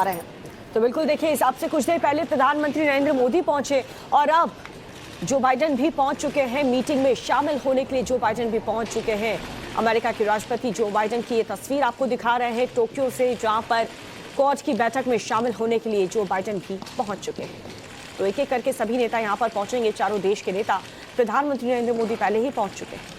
रहे हैं। तो बिल्कुल देखिए, इस आपसे कुछ देर पहले प्रधानमंत्री नरेंद्र मोदी पहुंचे और अब जो बाइडेन भी पहुंच चुके हैं मीटिंग में शामिल होने के लिए। जो बाइडेन भी पहुंच चुके हैं। अमेरिका के राष्ट्रपति जो बाइडेन की ये तस्वीर आपको दिखा रहे हैं टोक्यो से, जहां पर क्वाड की बैठक में शामिल होने के लिए जो बाइडेन भी पहुंच चुके हैं। तो एक एक करके सभी नेता यहां पर पहुंचेंगे, चारों देश के नेता। प्रधानमंत्री नरेंद्र मोदी पहले ही पहुंच चुके हैं।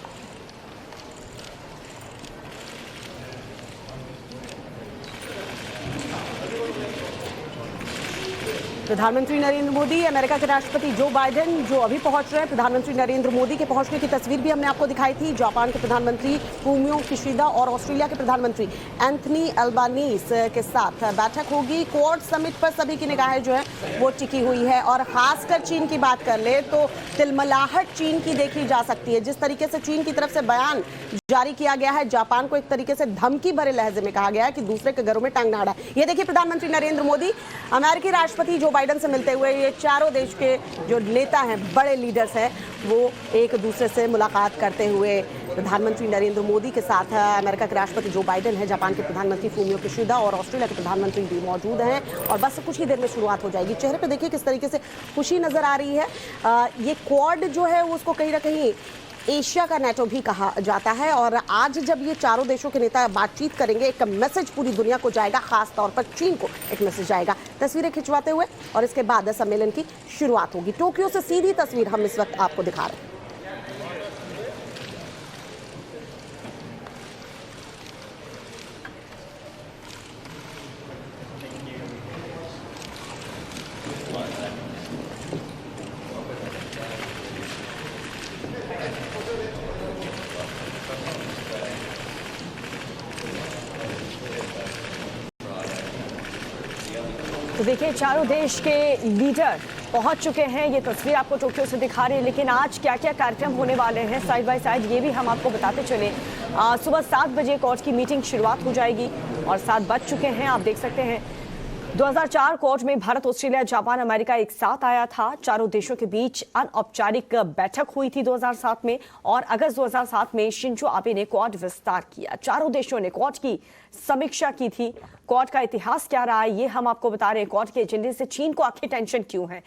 प्रधानमंत्री नरेंद्र मोदी, अमेरिका के राष्ट्रपति जो बाइडेन जो अभी पहुंच रहे हैं। प्रधानमंत्री नरेंद्र मोदी के पहुंचने की तस्वीर भी हमने आपको दिखाई थी। जापान के प्रधानमंत्री फूमियो किशिदा और ऑस्ट्रेलिया के प्रधानमंत्री एंथनी अल्बानीज़ के साथ बैठक होगी। क्वाड समिट पर सभी की निगाहें जो है वो टिकी हुई है और खासकर चीन की बात कर ले तो तिलमिलाहट चीन की देखी जा सकती है। जिस तरीके से चीन की तरफ से बयान जारी किया गया है, जापान को एक तरीके से धमकी भरे लहजे में कहा गया है कि दूसरे के घरों में टांग ना अड़ाए। ये देखिए, प्रधानमंत्री नरेंद्र मोदी अमेरिकी राष्ट्रपति जो बाइडेन से मिलते हुए, ये चारों देश के जो नेता हैं, बड़े लीडर्स हैं, वो एक दूसरे से मुलाकात करते हुए प्रधानमंत्री नरेंद्र मोदी के साथ अमेरिका के राष्ट्रपति जो बाइडेन है, जापान के प्रधानमंत्री फूमियो किशिदा और ऑस्ट्रेलिया के प्रधानमंत्री भी मौजूद हैं। और बस कुछ ही देर में शुरुआत हो जाएगी। चेहरे पे देखिए किस तरीके से खुशी नजर आ रही है। ये क्वाड जो है वो उसको कहीं ना कहीं एशिया का नेटो भी कहा जाता है। और आज जब ये चारों देशों के नेता बातचीत करेंगे, एक मैसेज पूरी दुनिया को जाएगा, खास तौर पर चीन को एक मैसेज जाएगा। तस्वीरें खिंचवाते हुए और इसके बाद सम्मेलन की शुरुआत होगी। टोक्यो से सीधी तस्वीर हम इस वक्त आपको दिखा रहे हैं। तो देखिए, चारों देश के लीडर पहुंच चुके हैं। ये तस्वीर आपको टोक्यो से दिखा रहे हैं। लेकिन आज क्या क्या कार्यक्रम होने वाले हैं साइड बाय साइड, ये भी हम आपको बताते चले। सुबह 7 बजे क्वाड की मीटिंग शुरुआत हो जाएगी और 7 बज चुके हैं। आप देख सकते हैं 2004 क्वाड में भारत, ऑस्ट्रेलिया, जापान, अमेरिका एक साथ आया था। चारों देशों के बीच अनौपचारिक बैठक हुई थी 2007 में और अगस्त 2007 में शिंजो आबे ने क्वाड विस्तार किया। चारों देशों ने क्वाड की समीक्षा की थी। क्वाड का इतिहास क्या रहा है ये हम आपको बता रहे हैं। क्वाड के एजेंडे से चीन को आखिर टेंशन क्यों है?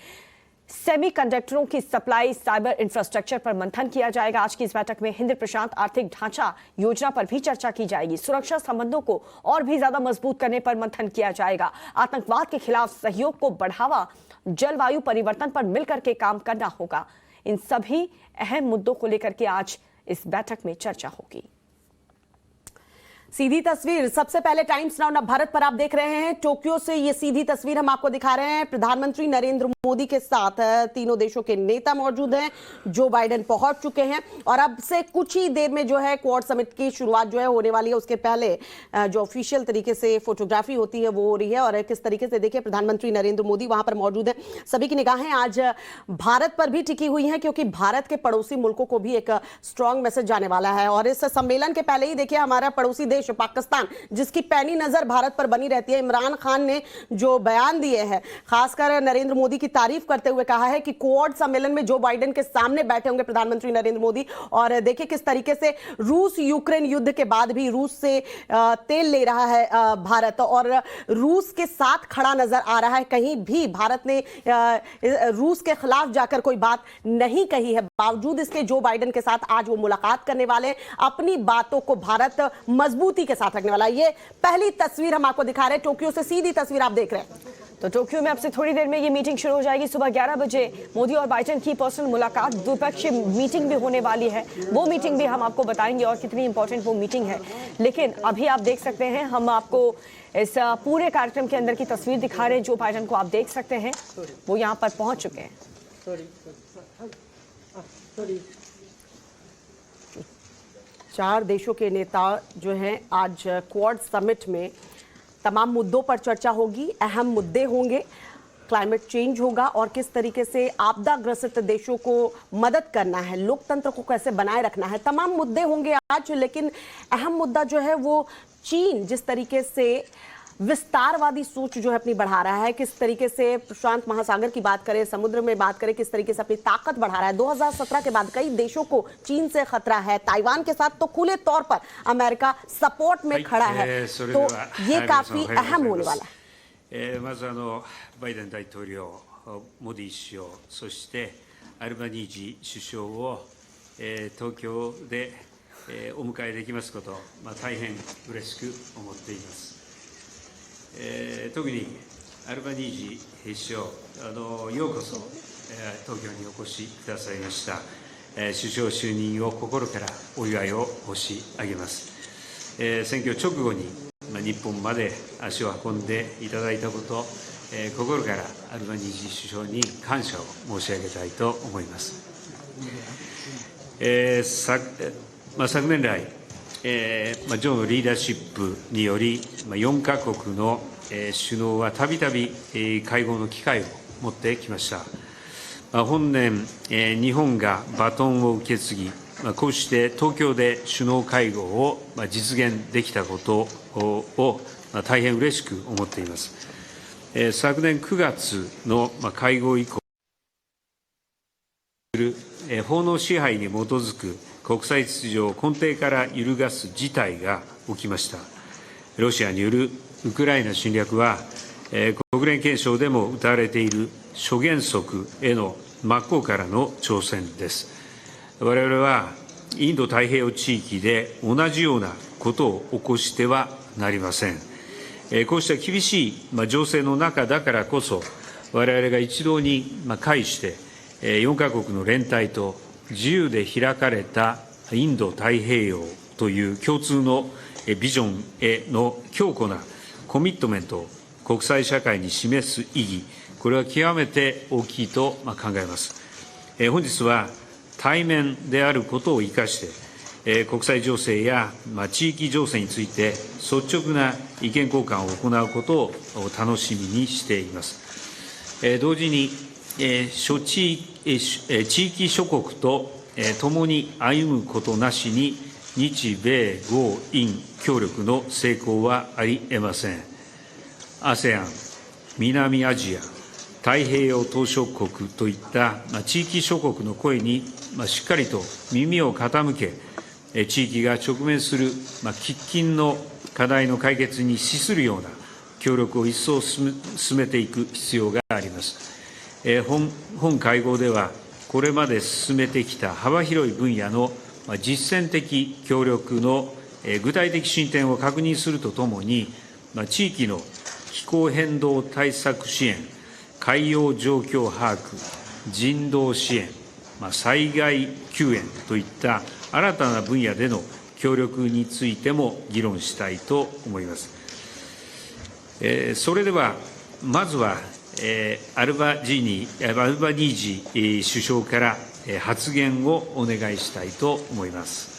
सेमीकंडक्टरों की सप्लाई, साइबर इंफ्रास्ट्रक्चर पर मंथन किया जाएगा। आज की इस बैठक में हिंद प्रशांत आर्थिक ढांचा योजना पर भी चर्चा की जाएगी। सुरक्षा संबंधों को और भी ज्यादा मजबूत करने पर मंथन किया जाएगा। आतंकवाद के खिलाफ सहयोग को बढ़ावा, जलवायु परिवर्तन पर मिलकर के काम करना होगा। इन सभी अहम मुद्दों को लेकर के आज इस बैठक में चर्चा होगी। सीधी तस्वीर सबसे पहले टाइम्स नाउ भारत पर आप देख रहे हैं। टोक्यो से ये सीधी तस्वीर हम आपको दिखा रहे हैं। प्रधानमंत्री नरेंद्र मोदी के साथ तीनों देशों के नेता मौजूद हैं। जो बाइडेन पहुंच चुके हैं और अब से कुछ ही देर में जो है क्वाड समिट की शुरुआत जो है होने वाली है। उसके पहले जो ऑफिशियल तरीके से फोटोग्राफी होती है वो हो रही है। और किस तरीके से देखिए, प्रधानमंत्री नरेंद्र मोदी वहां पर मौजूद है। सभी की निगाहें आज भारत पर भी टिकी हुई हैं, क्योंकि भारत के पड़ोसी मुल्कों को भी एक स्ट्रांग मैसेज जाने वाला है। और इस सम्मेलन के पहले ही देखिए, हमारा पड़ोसी देश पाकिस्तान, जिसकी पैनी नजर भारत पर बनी रहती है, इमरान खान ने जो बयान दिए हैं, खासकर नरेंद्र मोदी की तारीफ करते हुए कहा है कि क्वाड सम्मेलन में जो बाइडेन के सामने बैठे होंगे प्रधानमंत्री नरेंद्र मोदी। और देखिए किस तरीके से रूस यूक्रेन युद्ध के बाद भी रूस से तेल ले रहा है भारत और रूस के साथ खड़ा नजर आ रहा है। कहीं भी भारत ने रूस के खिलाफ जाकर कोई बात नहीं कही है। बावजूद इसके जो बाइडेन के साथ आज वो मुलाकात करने वाले हैं। अपनी बातों को भारत मजबूती के साथ रखने वाला। ये पहली तस्वीर हम आपको दिखा रहे हैं। टोक्यो से सीधी तस्वीर आप देख रहे हैं। तो टोक्यो में अब से थोड़ी देर में ये मीटिंग शुरू हो जाएगी। सुबह 11 बजे मोदी और बाइडेन की पर्सनल मुलाकात, द्विपक्षीय मीटिंग भी होने वाली है। वो मीटिंग भी हम आपको बताएंगे और कितनी इंपॉर्टेंट वो मीटिंग है। लेकिन अभी आप देख सकते हैं, हम आपको इस पूरे कार्यक्रम के अंदर की तस्वीर दिखा रहे हैं। जो बाइडेन को आप देख सकते हैं वो यहाँ पर पहुंच चुके हैं। चार देशों के नेता जो हैं आज क्वाड समिट में तमाम मुद्दों पर चर्चा होगी। अहम मुद्दे होंगे, क्लाइमेट चेंज होगा और किस तरीके से आपदा ग्रसित देशों को मदद करना है, लोकतंत्र को कैसे बनाए रखना है, तमाम मुद्दे होंगे आज। लेकिन अहम मुद्दा जो है वो चीन जिस तरीके से विस्तारवादी सोच जो है अपनी बढ़ा रहा है, किस तरीके से प्रशांत महासागर की बात करें, समुद्र में बात करें, किस तरीके से अपनी ताकत बढ़ा रहा है। 2017 के बाद कई देशों को चीन से खतरा है। ताइवान के साथ तो खुले तौर पर अमेरिका सपोर्ट में खड़ा है। तो ये काफी अहम होने वाला है। まずバイデン大統領、モディ首相、そしてアルバニージ首相を東京でお迎えできますこと、大変嬉しく思っています。特にアルバニージ首相、ようこそ東京にお越しくださいました。首相就任を心からお祝いを申し上げます。選挙直後に日本まで足を運んでいただいたこと、心からアルバニージ首相に感謝を申し上げたいと思います。昨年来、ジョーのリーダーシップにより、4カ国の首脳はたびたび会合の機会を持ってきました。本年、日本がバトンを受け継ぎ、こうして東京で首脳会合を実現できたことを大変嬉しく思っています。昨年9月の会合以降、法の支配に基づく国際秩序を根底から揺るがす事態が起きました。ロシアによるウクライナ侵略は、国連憲章でも謳われている諸原則への真っ向からの挑戦です。我々はインド太平洋地域で同じようなことを起こしてはなりません。こうした厳しい情勢の中だからこそ、我々が一堂に会して、4カ国の連帯と自由で開かれたインド太平洋という共通のビジョンへの強固なコミットメントを国際社会に示す意義、これは極めて大きいと考えます。本日は対面であることを生かして、国際情勢や地域情勢について率直な意見交換を行うことを楽しみにしています。同時に、地域諸国と共に歩むことなしに日米豪印協力の成功はありえません。ASEAN、南アジア、太平洋島しょ国といった地域諸国の声にしっかりと耳を傾け、地域が直面する喫緊の課題の解決に資するような協力を一層進めていく必要があります。本会合では、これまで進めてきた幅広い分野の実践的協力の具体的進展を確認するとともに、地域の気候変動対策支援、海洋状況把握、人道支援、災害救援といった新たな分野での協力についても議論したいと思います。それでは、まずは、アルバニージ首相から発言をお願いしたいと思います。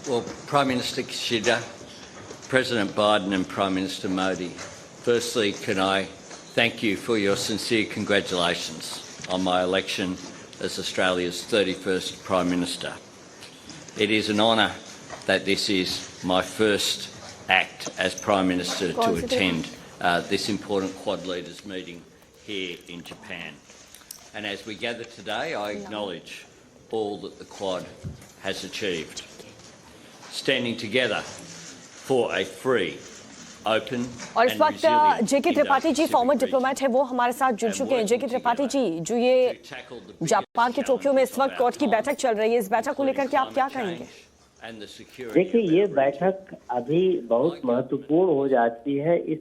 Well, Prime Minister Kishida, President Biden and Prime Minister Modi, firstly, can I thank you for your sincere congratulations on my election as Australia's 31st Prime Minister. It is an honour that this is my first act as Prime Minister to attend this important Quad Leaders meeting here in Japan. And as we gather today, I acknowledge all that the Quad has achieved. Standing together for a free, open और इस वक्त जेके Tripathi ji farmer diplomat है, वो हमारे साथ जुड़ चुके हैं। जेके त्रिपाठी जी, जो ये जापान के टोक्यो में इस वक्त क्वाड की बैठक चल रही है, इस बैठक को लेकर के आप क्या कहेंगे? देखिए, ये बैठक अभी बहुत महत्वपूर्ण हो जाती है इस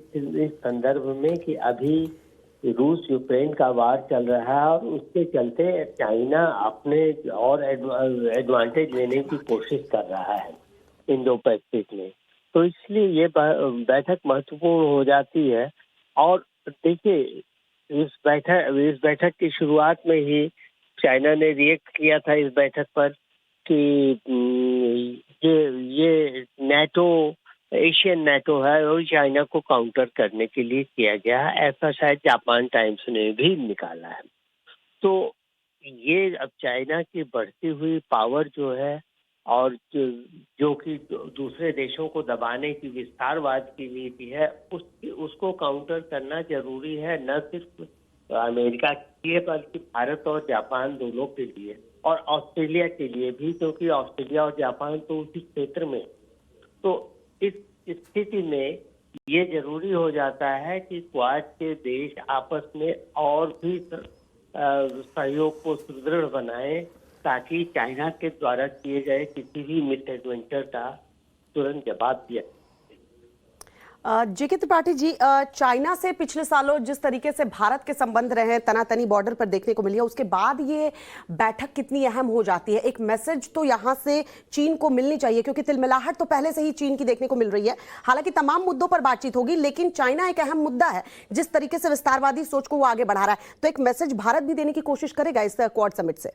संदर्भ में कि अभी रूस यूक्रेन का वार चल रहा है और उसके चलते चाइना अपने और एडवांटेज लेने की कोशिश कर रहा है इंडो पैसिफिक में। तो इसलिए ये बैठक महत्वपूर्ण हो जाती है। और देखिए, इस बैठक की शुरुआत में ही चाइना ने रिएक्ट किया था इस बैठक पर कि ये नेटो, एशियन नेटो है और चाइना को काउंटर करने के लिए किया गया है, ऐसा शायद जापान टाइम्स ने भी निकाला है। तो ये अब चाइना की बढ़ती हुई पावर जो है और जो कि दूसरे देशों को दबाने की विस्तारवाद की नीति है, उसको काउंटर करना जरूरी है, न सिर्फ अमेरिका के लिए बल्कि भारत और जापान दोनों के लिए और ऑस्ट्रेलिया के लिए भी, क्योंकि ऑस्ट्रेलिया और जापान तो उसी क्षेत्र में। तो इस स्थिति में ये जरूरी हो जाता है कि क्वाड के देश आपस में और भी सहयोग को सुदृढ़ बनाएं, ताकि चाइना के द्वारा किए गए किसी भी मिस एडवेंचर का तुरंत जवाब दिया। जेके त्रिपाठी जी, चाइना से पिछले सालों जिस तरीके से भारत के संबंध रहे हैं, तनातनी बॉर्डर पर देखने को मिली है, उसके बाद ये बैठक कितनी अहम हो जाती है? एक मैसेज तो यहां से चीन को मिलनी चाहिए, क्योंकि तिलमिलाहट तो पहले से ही चीन की देखने को मिल रही है। हालांकि तमाम मुद्दों पर बातचीत होगी, लेकिन चाइना एक अहम मुद्दा है, जिस तरीके से विस्तारवादी सोच को वो आगे बढ़ा रहा है। तो एक मैसेज भारत भी देने की कोशिश करेगा इस क्वाड समिट से?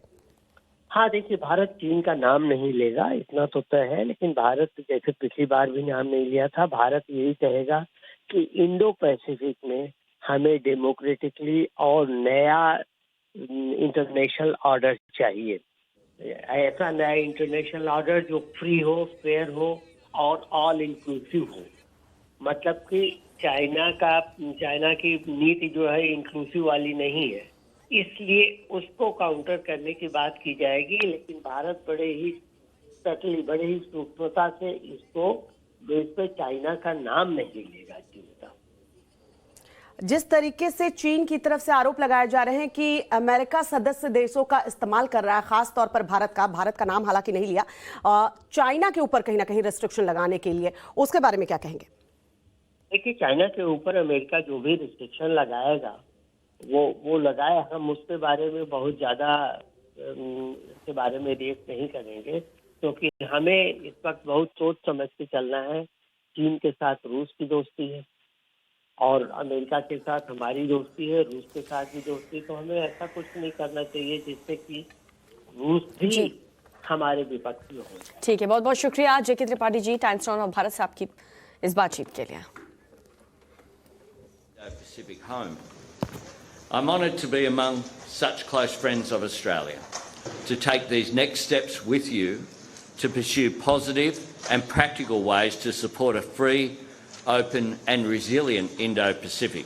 हाँ, देखिए, भारत चीन का नाम नहीं लेगा, इतना तो तय है। लेकिन भारत, जैसे पिछली बार भी नाम नहीं लिया था, भारत यही कहेगा कि इंडो पैसिफिक में हमें डेमोक्रेटिकली और नया इंटरनेशनल ऑर्डर चाहिए। ऐसा नया इंटरनेशनल ऑर्डर जो फ्री हो, फेयर हो और ऑल इंक्लूसिव हो। मतलब कि चाइना की नीति जो है इंक्लूसिव वाली नहीं है, इसलिए उसको काउंटर करने की बात की जाएगी। लेकिन भारत बड़े ही सूक्ष्मता से इसको देश पे चाइना का नाम नहीं लेगा। चीन का जिस तरीके से चीन की तरफ से आरोप लगाए जा रहे हैं कि अमेरिका सदस्य देशों का इस्तेमाल कर रहा है, खास तौर पर भारत का नाम हालांकि नहीं लिया, चाइना के ऊपर कहीं ना कहीं रेस्ट्रिक्शन लगाने के लिए, उसके बारे में क्या कहेंगे? देखिए, चाइना के ऊपर अमेरिका जो भी रिस्ट्रिक्शन लगाएगा वो लगाए। हम उसके बारे में बहुत ज्यादा इसके बारे में रिएक्ट नहीं करेंगे, क्योंकि हमें इस वक्त बहुत सोच समझ के चलना है। चीन के साथ रूस की दोस्ती है और अमेरिका के साथ हमारी दोस्ती है, रूस के साथ भी दोस्ती है। तो हमें ऐसा कुछ नहीं करना चाहिए जिससे कि रूस भी हमारे विपक्ष में हो। ठीक है, बहुत बहुत शुक्रिया जेके त्रिपाठी जी, टाइम्स नाउ और भारत से आपकी इस बातचीत के लिए। Pacific home. I'm honoured to be among such close friends of Australia, to take these next steps with you to pursue positive and practical ways to support a free, open and resilient Indo-Pacific.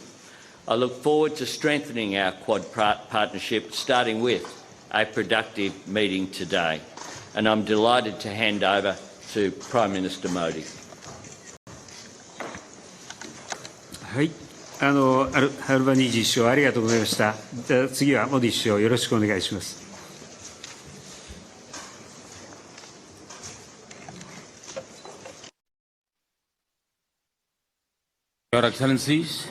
I look forward to strengthening our Quad partnership, starting with a productive meeting today. And I'm delighted to hand over to Prime Minister Modi. はい、アルバニージー首相ありがとうございました。じゃあ次はモディ首相よろしくお願いします。Your Excellencies,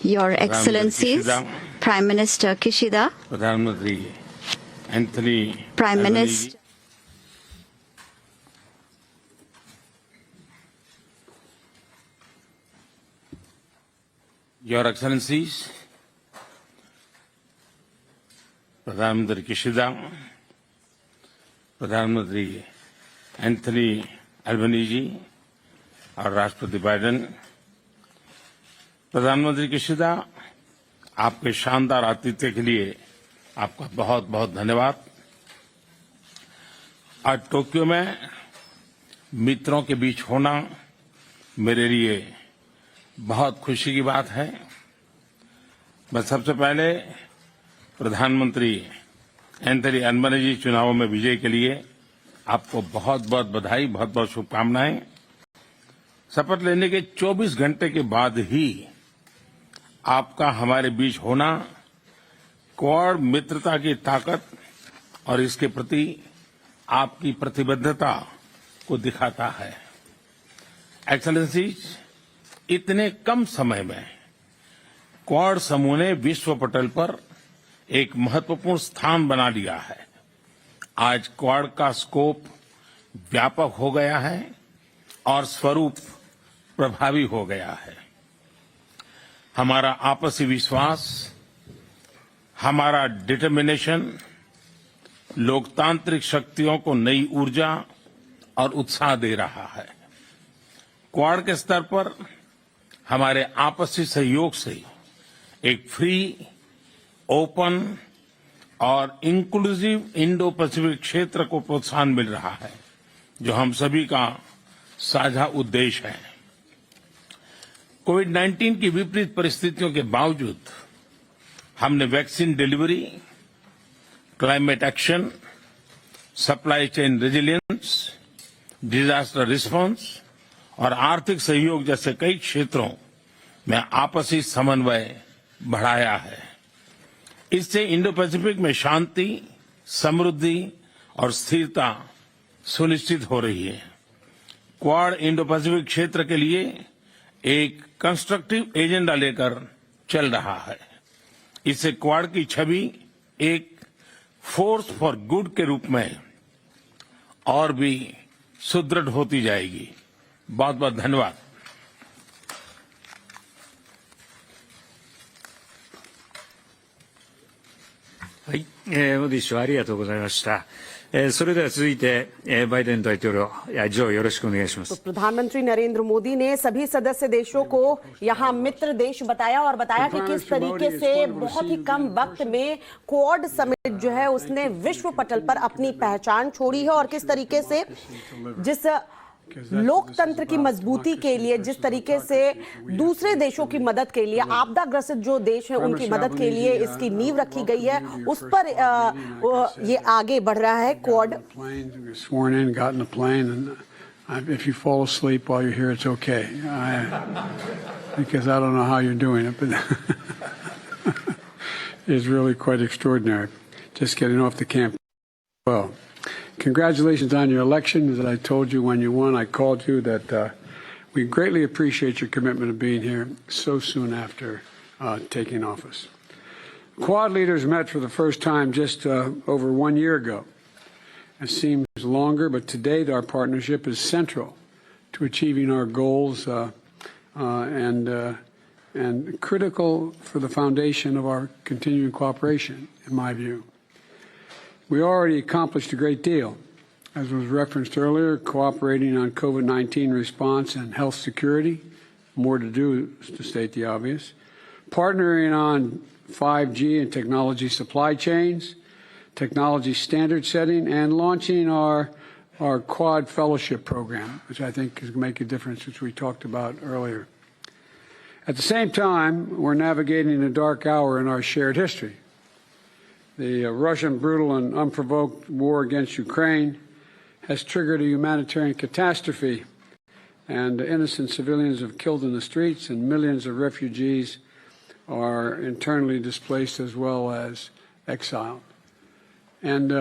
Your Excellencies, Prime Minister Kishida, Pradhan Mantri Anthony Prime Albanese, Minister Your Excellencies, Pradhan Mantri Kishida, Pradhan Mantri Anthony Albanese और राष्ट्रपति Biden. प्रधानमंत्री Kishida, आपके शानदार आतिथ्य के लिए आपका बहुत बहुत धन्यवाद। आज टोक्यो में मित्रों के बीच होना मेरे लिए बहुत खुशी की बात है। मैं सबसे पहले प्रधानमंत्री एंथनी अल्बनीज़ी चुनावों में विजय के लिए आपको बहुत बहुत बधाई, बहुत बहुत शुभकामनाएं। शपथ लेने के 24 घंटे के बाद ही आपका हमारे बीच होना क्वाड मित्रता की ताकत और इसके प्रति आपकी प्रतिबद्धता को दिखाता है। एक्सेलेंसीज, इतने कम समय में क्वाड समूह ने विश्व पटल पर एक महत्वपूर्ण स्थान बना लिया है। आज क्वाड का स्कोप व्यापक हो गया है और स्वरूप प्रभावी हो गया है। हमारा आपसी विश्वास, हमारा डिटर्मिनेशन लोकतांत्रिक शक्तियों को नई ऊर्जा और उत्साह दे रहा है। क्वाड के स्तर पर हमारे आपसी सहयोग से एक फ्री, ओपन और इंक्लूसिव इंडो पैसिफिक क्षेत्र को प्रोत्साहन मिल रहा है, जो हम सभी का साझा उद्देश्य है। कोविड-19 की विपरीत परिस्थितियों के बावजूद हमने vaccine delivery, climate action, supply chain resilience, disaster response और आर्थिक सहयोग जैसे कई क्षेत्रों में आपसी समन्वय बढ़ाया है। इससे इंडो पैसिफिक में शांति, समृद्धि और स्थिरता सुनिश्चित हो रही है। क्वाड इंडो पैसिफिक क्षेत्र के लिए एक कंस्ट्रक्टिव एजेंडा लेकर चल रहा है। इससे क्वाड की छवि एक फोर्स फॉर गुड के रूप में और भी सुदृढ़ होती जाएगी। बहुत बहुत धन्यवाद। はい、モディ首相ありがとうございました。それでは続いて、バイデン大統領、ジョーよろしくお願いします。 तो प्रधानमंत्री नरेंद्र मोदी ने सभी सदस्य देशों को यहां मित्र देश बताया और बताया कि किस तरीके से बहुत ही कम वक्त में क्वाड समिट जो है उसने विश्व पटल पर अपनी पहचान छोड़ी है और किस तरीके से जिस लोकतंत्र की मजबूती के लिए, जिस तरीके से दूसरे देशों की मदद के लिए, आपदाग्रसित जो देश है उनकी मदद के लिए इसकी नींव रखी गई है, उस पर ये आगे बढ़ रहा है quad. If you fall asleep while you're here, it's okay. Because I don't know how you're doing it, but it's really quite extraordinary. Just getting off the camp. Well, congratulations on your election. As I told you when you won, I called you that we greatly appreciate your commitment of being here so soon after taking office. Quad leaders met for the first time just over 1 year ago. It seems longer, but today our partnership is central to achieving our goals and critical for the foundation of our continuing cooperation, in my view. We already accomplished a great deal, as was referenced earlier, cooperating on COVID-19 response and health security, more to do, to state the obvious, partnering on 5G and technology supply chains, technology standard setting, and launching our Quad Fellowship Program, which I think is going to make a difference, which we talked about earlier. At the same time, we're navigating a dark hour in our shared history. The Russian brutal and unprovoked war against Ukraine has triggered a humanitarian catastrophe, and innocent civilians have killed in the streets, and millions of refugees are internally displaced as well as exiled. And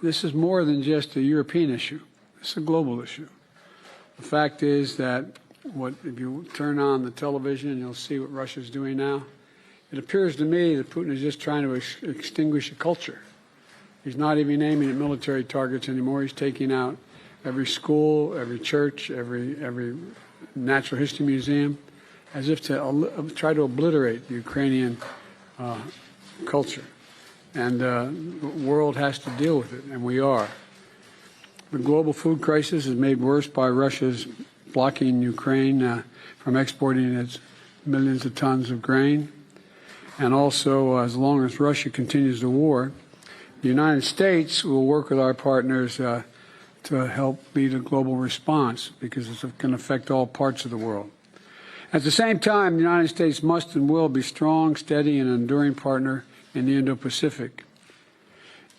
this is more than just a European issue. It's a global issue. The fact is that if you turn on the television and you'll see what Russia's doing now, it appears to me that Putin is just trying to extinguish a culture. He's not even aiming at military targets anymore. He's taking out every school, every church, every natural history museum, as if to try to obliterate the Ukrainian culture. And the world has to deal with it, and we are. The global food crisis is made worse by Russia's blocking Ukraine from exporting its millions of tons of grain. And also, as long as Russia continues the war, the United States will work with our partners to help lead a global response, because it's going to affect all parts of the world. At the same time, the United States must and will be a strong, steady, and enduring partner in the Indo-Pacific.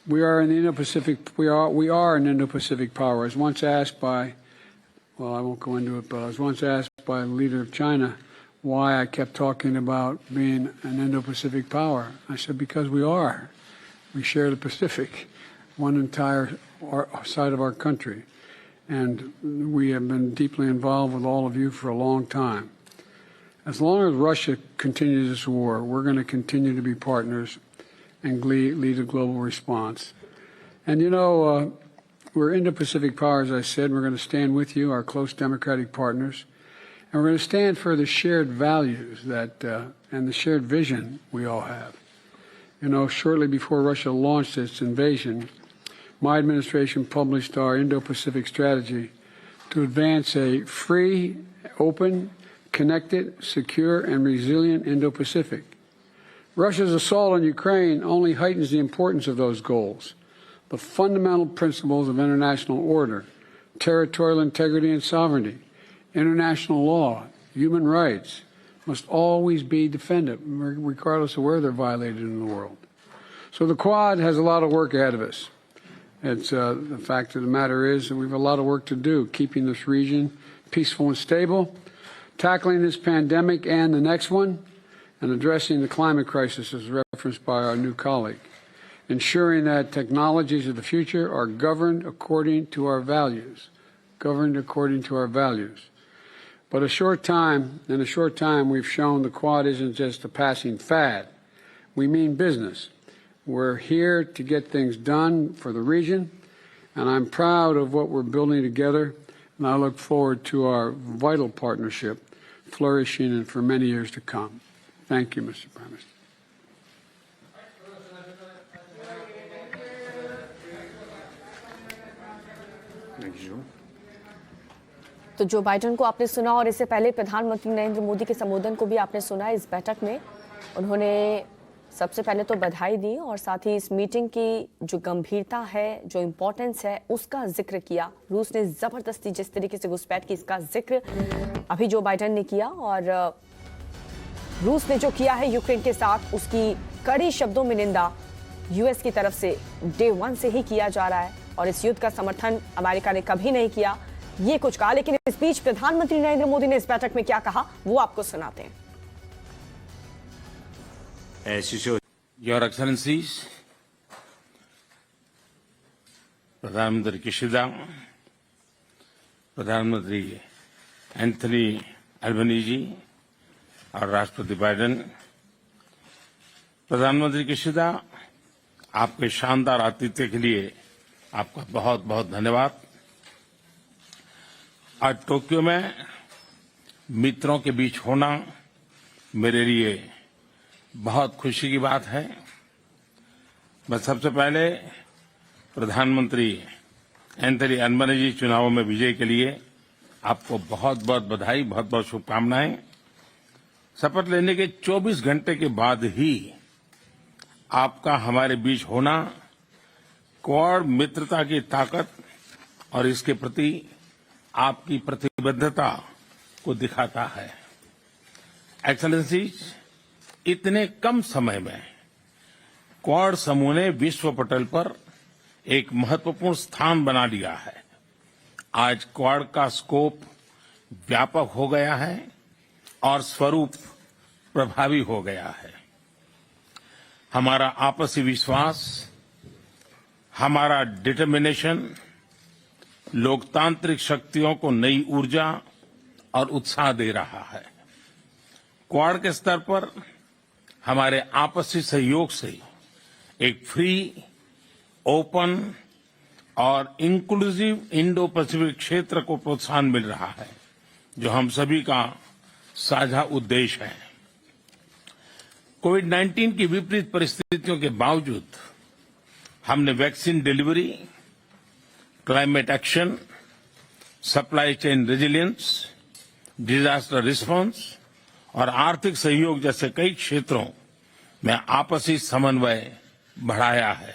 We are in the Indo-Pacific. We are an Indo-Pacific power. I was once asked by, well, I won't go into it, but I was once asked by the leader of China why I kept talking about being an Indo-Pacific power. I said, because we are. We share the Pacific, one entire side of our country, and we have been deeply involved with all of you for a long time. As long as Russia continues this war, we're going to continue to be partners and lead a global response. And, you know, we're Indo-Pacific power, as I said. We're going to stand with you, our close democratic partners. And we're going to stand for the shared values and the shared vision we all have. You know, shortly before Russia launched its invasion, my administration published our Indo-Pacific strategy to advance a free, open, connected, secure, and resilient Indo-Pacific. Russia's assault on Ukraine only heightens the importance of those goals. The fundamental principles of international order, territorial integrity and sovereignty, international law, human rights, must always be defended, regardless of where they're violated in the world. So the Quad has a lot of work ahead of us. It's the fact of the matter is that we have a lot of work to do, keeping this region peaceful and stable, tackling this pandemic and the next one, and addressing the climate crisis as referenced by our new colleague, ensuring that technologies of the future are governed according to our values, But in a short time, we've shown the Quad isn't just a passing fad. We mean business. We're here to get things done for the region, and I'm proud of what we're building together, and I look forward to our vital partnership flourishing and for many years to come. Thank you, Mr. Prime Minister. तो Joe Biden को आपने सुना और इससे पहले प्रधानमंत्री नरेंद्र मोदी के संबोधन को भी आपने सुना। इस बैठक में उन्होंने सबसे पहले तो बधाई दी और साथ ही इस मीटिंग की जो गंभीरता है, जो इम्पोर्टेंस है, उसका जिक्र किया। रूस ने जबरदस्ती जिस तरीके से घुसपैठ की, इसका जिक्र अभी जो बाइडेन ने किया और रूस ने जो किया है यूक्रेन के साथ, उसकी कड़ी शब्दों में निंदा यूएस की तरफ से डे 1 से ही किया जा रहा है और इस युद्ध का समर्थन अमेरिका ने कभी नहीं किया, ये कुछ कहा। लेकिन इस बीच प्रधानमंत्री नरेंद्र मोदी ने इस बैठक में क्या कहा, वो आपको सुनाते हैं। Your Excellencies, प्रधानमंत्री किशिदा, प्रधानमंत्री एंथनी एल्बनीजी और राष्ट्रपति बाइडेन। प्रधानमंत्री किशिदा, आपके शानदार आतिथ्य के लिए आपका बहुत बहुत धन्यवाद। आज टोक्यो में मित्रों के बीच होना मेरे लिए बहुत खुशी की बात है। मैं सबसे पहले प्रधानमंत्री एंथनी एल्बनीजी चुनावों में विजय के लिए आपको बहुत बहुत बधाई, बहुत बहुत शुभकामनाएं। शपथ लेने के 24 घंटे के बाद ही आपका हमारे बीच होना क्वाड मित्रता की ताकत और इसके प्रति आपकी प्रतिबद्धता को दिखाता है। एक्सेलेंसीज, इतने कम समय में क्वाड समूह ने विश्व पटल पर एक महत्वपूर्ण स्थान बना लिया है। आज क्वाड का स्कोप व्यापक हो गया है और स्वरूप प्रभावी हो गया है। हमारा आपसी विश्वास, हमारा डिटर्मिनेशन लोकतांत्रिक शक्तियों को नई ऊर्जा और उत्साह दे रहा है। क्वाड के स्तर पर हमारे आपसी सहयोग से एक फ्री, ओपन और इंक्लूसिव इंडो पैसिफिक क्षेत्र को प्रोत्साहन मिल रहा है, जो हम सभी का साझा उद्देश्य है। कोविड-19 की विपरीत परिस्थितियों के बावजूद हमने vaccine delivery, climate action, supply chain resilience, disaster response और आर्थिक सहयोग जैसे कई क्षेत्रों में आपसी समन्वय बढ़ाया है।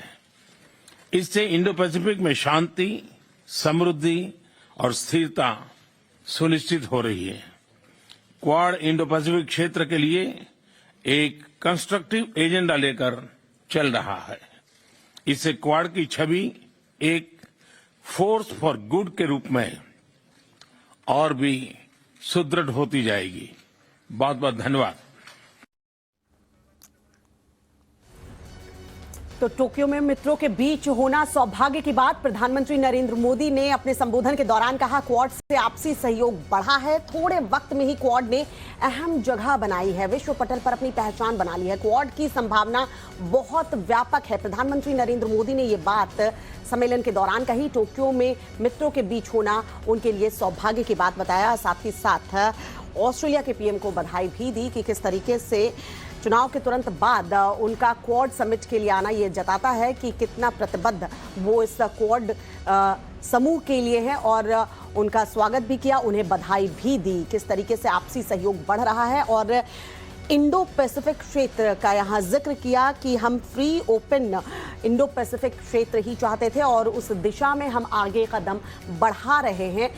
इससे इंडो पैसिफिक में शांति, समृद्धि और स्थिरता सुनिश्चित हो रही है। क्वाड इंडो पैसिफिक क्षेत्र के लिए एक कंस्ट्रक्टिव एजेंडा लेकर चल रहा है। इससे क्वाड की छवि एक फोर्स फॉर गुड के रूप में और भी सुदृढ़ होती जाएगी। बहुत बहुत धन्यवाद। तो टोक्यो में मित्रों के बीच होना सौभाग्य की बात। प्रधानमंत्री नरेंद्र मोदी ने अपने संबोधन के दौरान कहा, क्वाड से आपसी सहयोग बढ़ा है। थोड़े वक्त में ही क्वाड ने अहम जगह बनाई है, विश्व पटल पर अपनी पहचान बना ली है। क्वाड की संभावना बहुत व्यापक है। प्रधानमंत्री नरेंद्र मोदी ने ये बात सम्मेलन के दौरान कही। टोक्यो में मित्रों के बीच होना उनके लिए सौभाग्य की बात बताया। साथ ही साथ ऑस्ट्रेलिया के पीएम को बधाई भी दी कि किस तरीके से चुनाव के तुरंत बाद उनका क्वाड समिट के लिए आना ये जताता है कि कितना प्रतिबद्ध वो इस क्वाड समूह के लिए है और उनका स्वागत भी किया, उन्हें बधाई भी दी। किस तरीके से आपसी सहयोग बढ़ रहा है और इंडो पैसिफिक क्षेत्र का यहाँ जिक्र किया कि हम फ्री, ओपन इंडो पैसिफिक क्षेत्र ही चाहते थे और उस दिशा में हम आगे कदम बढ़ा रहे हैं।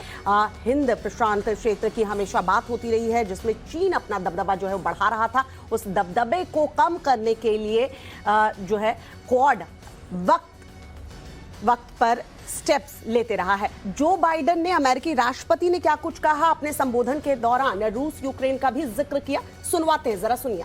हिंद प्रशांत क्षेत्र की हमेशा बात होती रही है, जिसमें चीन अपना दबदबा जो है वो बढ़ा रहा था। उस दबदबे को कम करने के लिए जो है क्वाड वक्त वक्त पर स्टेप्स लेते रहा है। जो बाइडेन ने अमेरिकी राष्ट्रपति ने क्या कुछ कहा अपने संबोधन के दौरान, रूस यूक्रेन का भी जिक्र किया, सुनवाते हैं, जरा सुनिए।